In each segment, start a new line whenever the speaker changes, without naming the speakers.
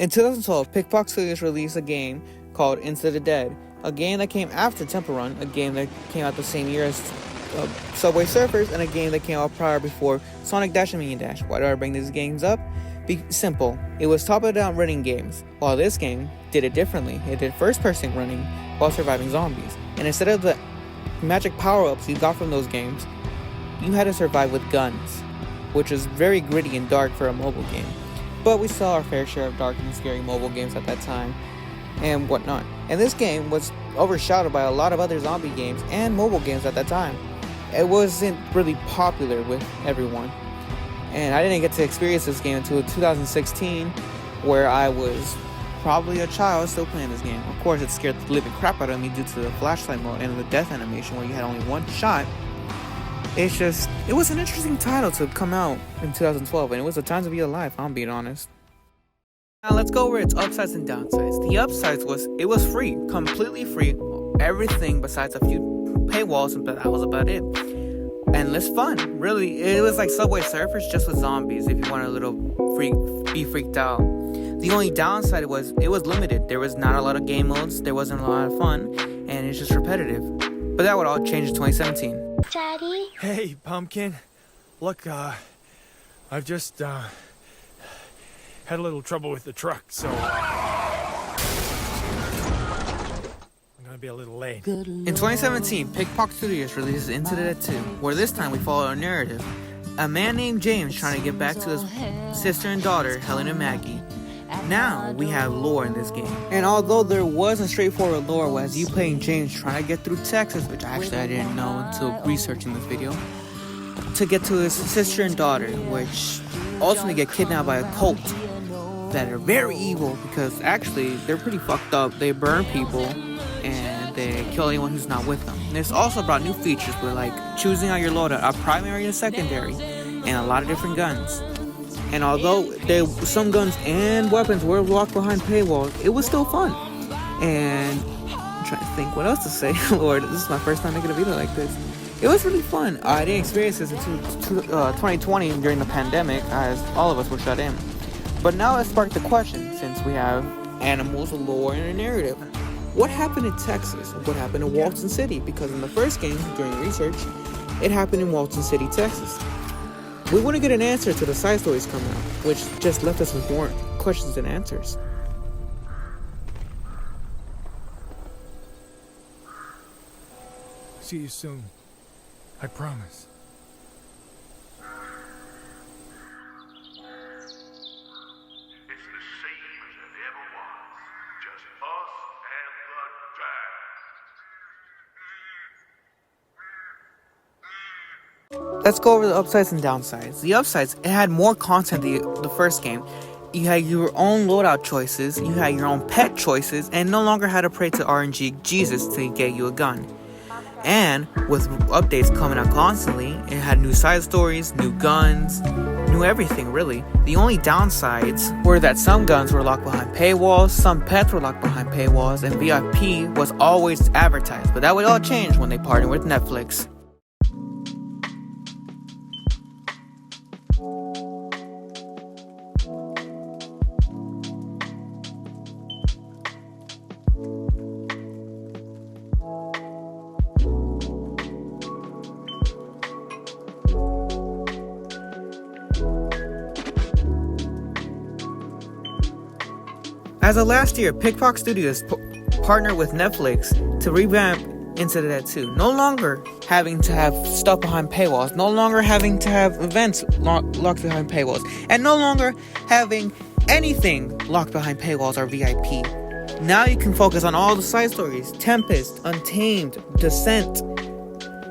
In 2012, Pickpock Studios released a game called Into the Dead, a game that came after Temple Run, a game that came out the same year as Subway Surfers, and a game that came out prior before Sonic Dash and Minion Dash. Why do I bring these games up? Simple. It was top-down running games, while this game did it differently. It did first-person running while surviving zombies. And instead of the magic power-ups you got from those games, you had to survive with guns, which was very gritty and dark for a mobile game. But we saw our fair share of dark and scary mobile games at that time and whatnot. And this game was overshadowed by a lot of other zombie games and mobile games at that time. It wasn't really popular with everyone. And I didn't get to experience this game until 2016, where I was probably a child still playing this game. Of course, it scared the living crap out of me due to the flashlight mode and the death animation where you had only one shot. It was an interesting title to come out in 2012, and it was a time to be alive, I'm being honest. Now let's go over its upsides and downsides. The upsides was, it was free, completely free, everything besides a few paywalls, but that was about it. Endless fun, really. It was like Subway Surfers just with zombies if you want a little be freaked out. The only downside was it was limited. There was not a lot of game modes, there wasn't a lot of fun, and it's just repetitive. But that would all change in 2017.
Daddy?
Hey, Pumpkin. Look, I've just, had a little trouble with the truck, so I'm gonna be a little late.
In 2017, Pickpock Studios releases Into the Dead 2, where this time we follow a narrative. A man named James trying to get back to his sister and daughter, Helen and Maggie. Now we have lore in this game. And although there was a straightforward lore as you playing James trying to get through Texas, which actually I didn't know until researching this video, to get to his sister and daughter, which ultimately get kidnapped by a cult that are very evil because actually they're pretty fucked up. They burn people and they kill anyone who's not with them. And this also brought new features with like choosing out your loadout, a primary and a secondary, and a lot of different guns. And although some guns and weapons were locked behind paywalls, it was still fun. And I'm trying to think what else to say. Lord, this is my first time making a video like this. It was really fun. I didn't experience this until 2020 during the pandemic, as all of us were shut in. But now it sparked the question, since we have animals, lore, and a narrative. What happened in Texas? What happened in Walton City? Because in the first game, during research, it happened in Walton City, Texas. We want to get an answer to the side stories coming out, which just left us with more questions than answers.
See you soon. I promise.
It's the same as it ever was. Just us and the dead.
Let's go over the upsides and downsides. The upsides, it had more content than the first game. You had your own loadout choices, you had your own pet choices, and no longer had to pray to RNG Jesus to get you a gun. And with updates coming out constantly, it had new side stories, new guns, new everything really. The only downsides were that some guns were locked behind paywalls, some pets were locked behind paywalls, and VIP was always advertised. But that would all change when they partnered with Netflix. As of last year, Pickpock Studios partnered with Netflix to revamp Into the Dead 2. No longer having to have stuff behind paywalls, no longer having to have events locked behind paywalls, and no longer having anything locked behind paywalls or VIP. Now you can focus on all the side stories: Tempest, Untamed, Descent,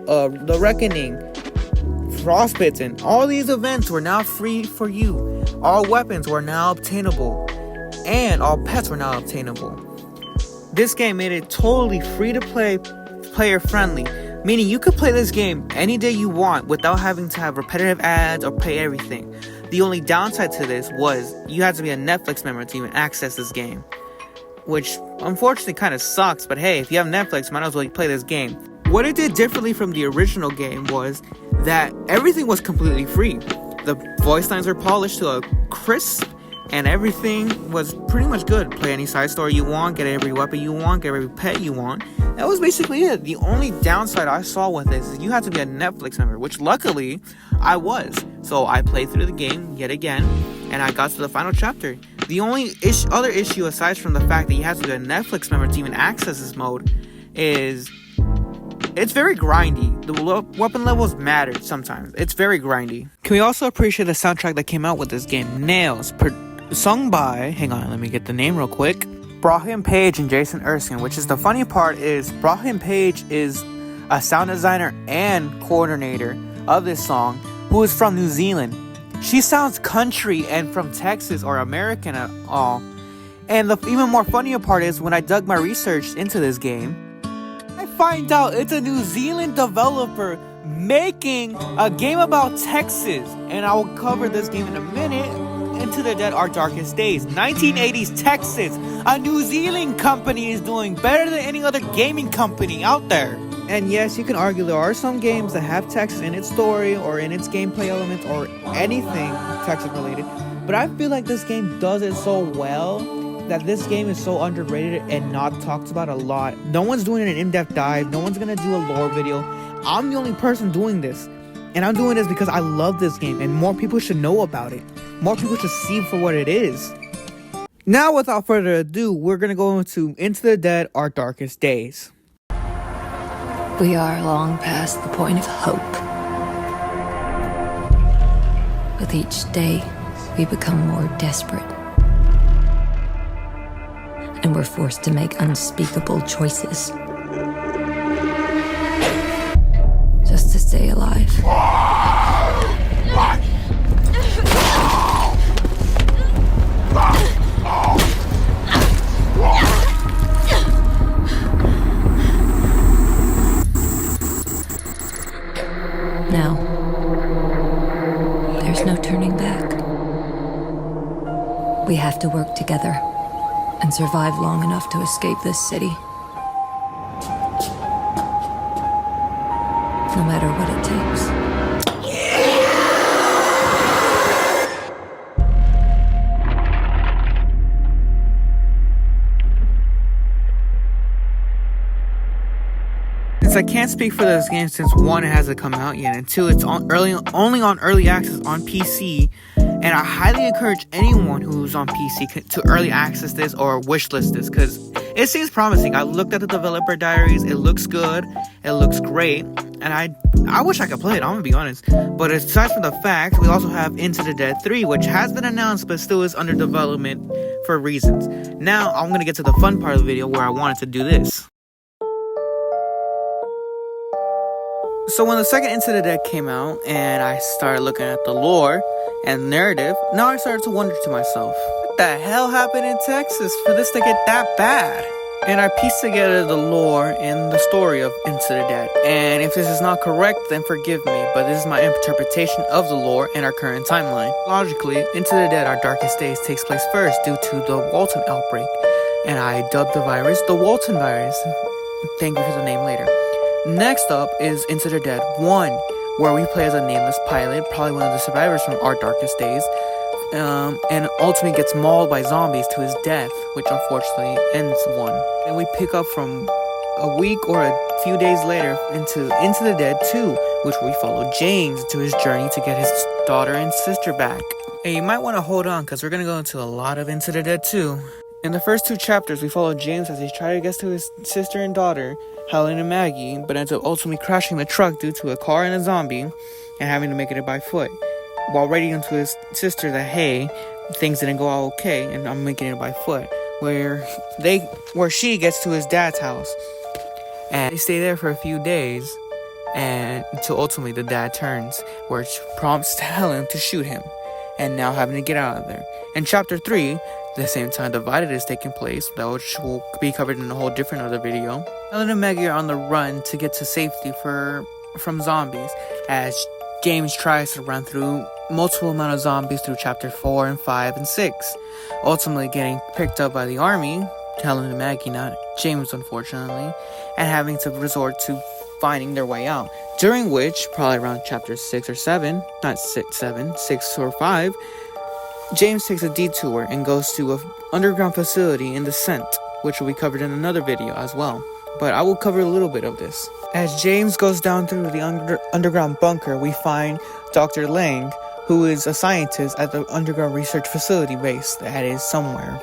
The Reckoning, Frostbitten. All these events were now free for you. All weapons were now obtainable. And all pets were now obtainable. This game made it totally free to play, player friendly, meaning you could play this game any day you want without having to have repetitive ads or pay everything. The only downside to this was you had to be a Netflix member to even access this game, which unfortunately kind of sucks, but hey, if you have Netflix, might as well play this game. What it did differently from the original game was that everything was completely free. The voice lines were polished to a crisp, and everything was pretty much good. Play any side story you want, get every weapon you want, get every pet you want. That was basically it. The only downside I saw with this is you had to be a Netflix member, which luckily I was. So I played through the game yet again, and I got to the final chapter. The only other issue, aside from the fact that you have to be a Netflix member to even access this mode, is it's very grindy. The weapon levels matter sometimes. It's very grindy. Can we also appreciate the soundtrack that came out with this game? Nails, sung by, hang on, let me get the name real quick, Brahim Page and Jason Erskine, which is the funny part is Brahim Page is a sound designer and coordinator of this song who is from New Zealand. She sounds country and from Texas or American at all. And the even more funnier part is when I dug my research into this game, I find out it's a New Zealand developer making a game about Texas. And I will cover this game in a minute. Into the Dead: Our Darkest Days. 1980s Texas. A New Zealand company is doing better than any other gaming company out there. And yes, you can argue there are some games that have Texas in its story or in its gameplay elements or anything Texas related. But I feel like this game does it so well that this game is so underrated and not talked about a lot. No one's doing an in-depth dive. No one's gonna do a lore video. I'm the only person doing this. And I'm doing this because I love this game and more people should know about it. More people should see for what it is. Now, without further ado, we're gonna go into the Dead: Our Darkest Days.
We are long past the point of hope. With each day, we become more desperate. And we're forced to make unspeakable choices. Just to stay alive. Now, there's no turning back. We have to work together and survive long enough to escape this city. No matter what it takes.
Since I can't speak for this game since one, it hasn't come out yet, and two, it's only on early access on PC, and I highly encourage anyone who's on PC to early access this or wishlist this, because it seems promising. I looked at the developer diaries, it looks good, it looks great, and I wish I could play it, I'm gonna be honest. But aside from the fact, we also have Into the Dead 3, which has been announced but still is under development for reasons. Now, I'm gonna get to the fun part of the video where I wanted to do this. So when the second Into the Dead came out and I started looking at the lore and narrative, now I started to wonder to myself, what the hell happened in Texas for this to get that bad? And I pieced together the lore and the story of Into the Dead. And if this is not correct, then forgive me, but this is my interpretation of the lore and our current timeline. Logically, Into the Dead: Our Darkest Days takes place first due to the Walton outbreak. And I dubbed the virus the Walton virus. Thank you for the name later. Next up is Into the Dead 1, where we play as a nameless pilot, probably one of the survivors from Our Darkest Days, and ultimately gets mauled by zombies to his death, which unfortunately ends 1. And we pick up from a week or a few days later into the Dead 2, which we follow James to his journey to get his daughter and sister back. And you might want to hold on, because we're going to go into a lot of Into the Dead 2. In the first 2 chapters, we follow James as he tries to get to his sister and daughter, Helen and Maggie, but ends up ultimately crashing the truck due to a car and a zombie, and having to make it by foot, while writing to his sister that, hey, things didn't go all okay, and I'm making it by foot, where she gets to his dad's house, and they stay there for a few days, and until ultimately the dad turns, which prompts Helen to shoot him, and now having to get out of there. In chapter 3, the same time Divided is taking place, which will be covered in a whole different other video. Helen and Maggie are on the run to get to safety from zombies, as James tries to run through multiple amount of zombies through chapter 4 and 5 and 6, ultimately getting picked up by the army, Helen and Maggie, not James unfortunately, and having to resort to finding their way out, during which, probably around chapter 6 or 7, not 6 or 5, James takes a detour and goes to an underground facility in Descent, which will be covered in another video as well. But I will cover a little bit of this. As James goes down through the underground bunker, we find Dr. Lang, who is a scientist at the underground research facility base that is somewhere.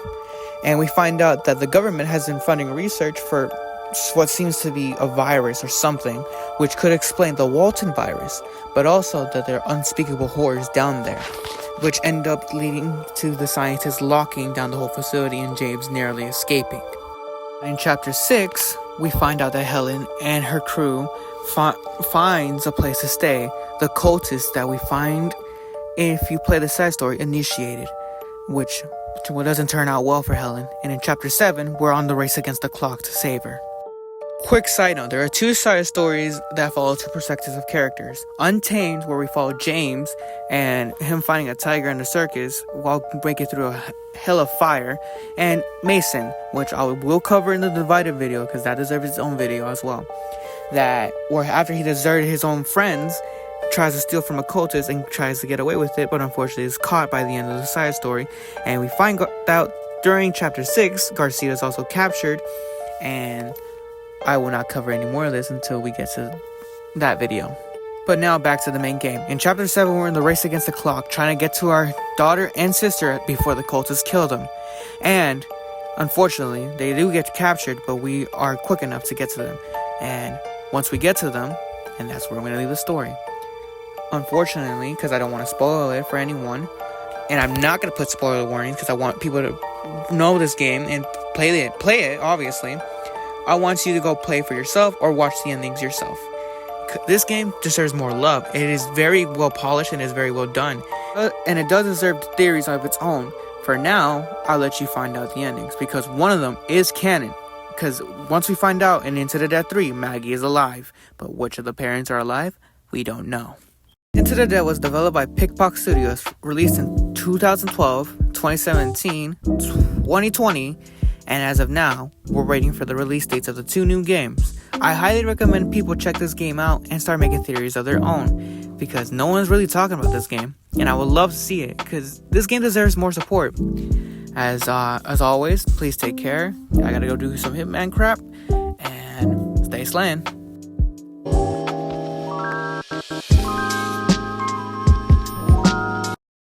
And we find out that the government has been funding research for what seems to be a virus or something, which could explain the Walton virus, but also that there are unspeakable horrors down there, which end up leading to the scientists locking down the whole facility and James narrowly escaping. In chapter 6, we find out that Helen and her crew finds a place to stay. The cultists that we find, if you play the side story, initiated, which doesn't turn out well for Helen. And in chapter 7, we're on the race against the clock to save her. Quick side note, there are two side stories that follow two perspectives of characters. Untamed, where we follow James and him finding a tiger in the circus while breaking through a hell of fire, and Mason, which I will cover in the Divided video because that deserves its own video as well. That where after he deserted his own friends, tries to steal from a cultist and tries to get away with it, but unfortunately is caught by the end of the side story. And we find out during chapter 6, Garcia is also captured, and I will not cover any more of this until we get to that video. But now back to the main game. In chapter 7, we're in the race against the clock, trying to get to our daughter and sister before the cultists kill them. And unfortunately, they do get captured, but we are quick enough to get to them. And once we get to them, and that's where I'm going to leave the story. Unfortunately, because I don't want to spoil it for anyone, and I'm not going to put spoiler warnings because I want people to know this game and play it, obviously. I want you to go play for yourself or watch the endings yourself. This game deserves more love. It is very well polished and is very well done. And it does deserve theories of its own. For now, I'll let you find out the endings because one of them is canon. Because once we find out in Into the Dead 3, Maggie is alive. But which of the parents are alive, we don't know. Into the Dead was developed by Pickpock Studios, released in 2012, 2017, 2020, and as of now, we're waiting for the release dates of the two new games. I highly recommend people check this game out and start making theories of their own, because no one's really talking about this game, and I would love to see it, because this game deserves more support. As always, please take care. I gotta go do some Hitman crap, and stay slaying.